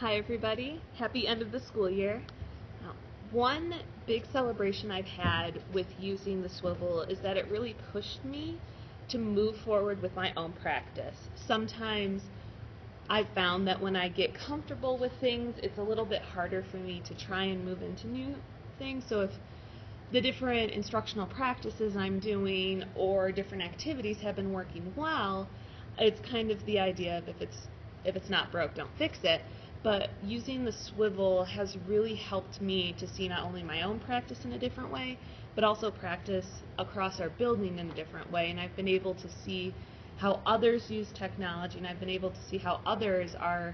Hi everybody, happy end of the school year. Now, one big celebration I've had with using the Swivl is that it really pushed me to move forward with my own practice. Sometimes I've found that when I get comfortable with things, it's a little bit harder for me to try and move into new things. So if the different instructional practices I'm doing or different activities have been working well, it's kind of the idea of if it's not broke, don't fix it. But using the Swivl has really helped me to see not only my own practice in a different way, but also practice across our building in a different way. And I've been able to see how others use technology, and I've been able to see how others are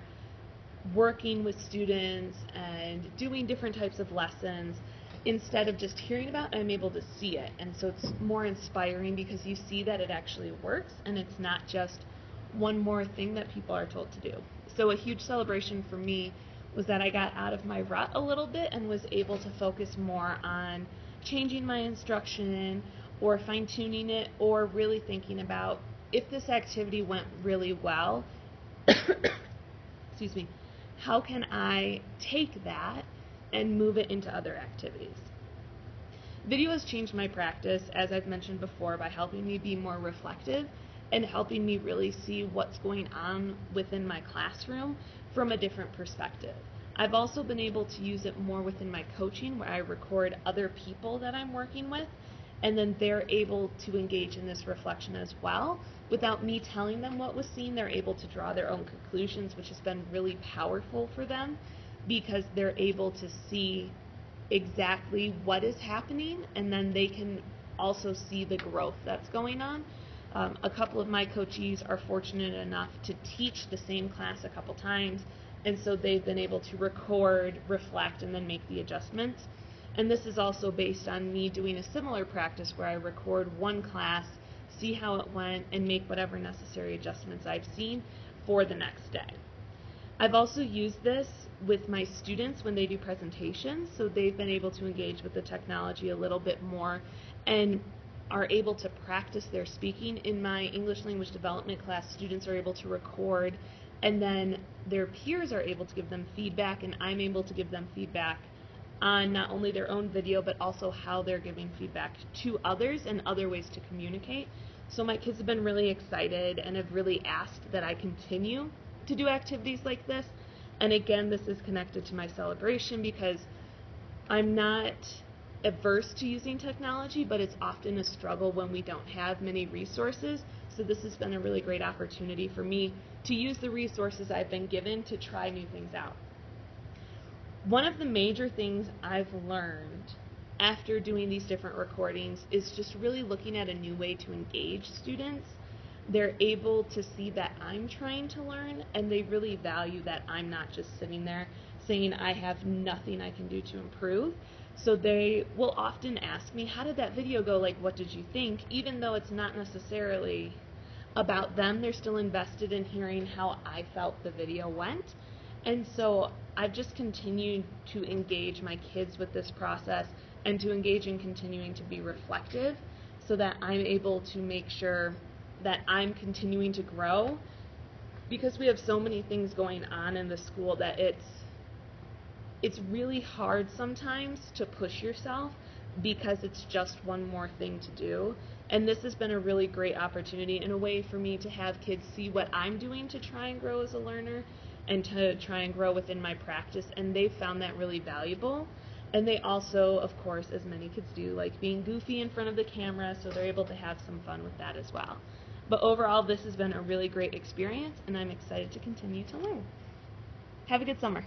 working with students and doing different types of lessons. Instead of just hearing about it, I'm able to see it. And so it's more inspiring because you see that it actually works and it's not just one more thing that people are told to do. So a huge celebration for me was that I got out of my rut a little bit and was able to focus more on changing my instruction or fine-tuning it, or really thinking about if this activity went really well, excuse me, how can I take that and move it into other activities? Video has changed my practice, as I've mentioned before, by helping me be more reflective and helping me really see what's going on within my classroom from a different perspective. I've also been able to use it more within my coaching, where I record other people that I'm working with, and then they're able to engage in this reflection as well. Without me telling them what was seen, they're able to draw their own conclusions, which has been really powerful for them because they're able to see exactly what is happening, and then they can also see the growth that's going on. A couple of my coachees are fortunate enough to teach the same class a couple times, and so they've been able to record, reflect, and then make the adjustments. And this is also based on me doing a similar practice where I record one class, see how it went, and make whatever necessary adjustments I've seen for the next day. I've also used this with my students when they do presentations, so they've been able to engage with the technology a little bit more and are able to practice their speaking. In my English language development class, students are able to record, and then their peers are able to give them feedback, and I'm able to give them feedback on not only their own video, but also how they're giving feedback to others and other ways to communicate. So my kids have been really excited and have really asked that I continue to do activities like this. And again, this is connected to my celebration because I'm not averse to using technology, but it's often a struggle when we don't have many resources. So this has been a really great opportunity for me to use the resources I've been given to try new things out. One of the major things I've learned after doing these different recordings is just really looking at a new way to engage students. They're able to see that I'm trying to learn, and they really value that I'm not just sitting there saying I have nothing I can do to improve. So they will often ask me, how did that video go? Like, what did you think? Even though it's not necessarily about them, they're still invested in hearing how I felt the video went. And so I've just continued to engage my kids with this process and to engage in continuing to be reflective so that I'm able to make sure that I'm continuing to grow, because we have so many things going on in the school that it's really hard sometimes to push yourself because it's just one more thing to do. And this has been a really great opportunity and a way for me to have kids see what I'm doing to try and grow as a learner and to try and grow within my practice, and they've found that really valuable. And they also, of course, as many kids do, like being goofy in front of the camera, so they're able to have some fun with that as well. But overall, this has been a really great experience, and I'm excited to continue to learn. Have a good summer.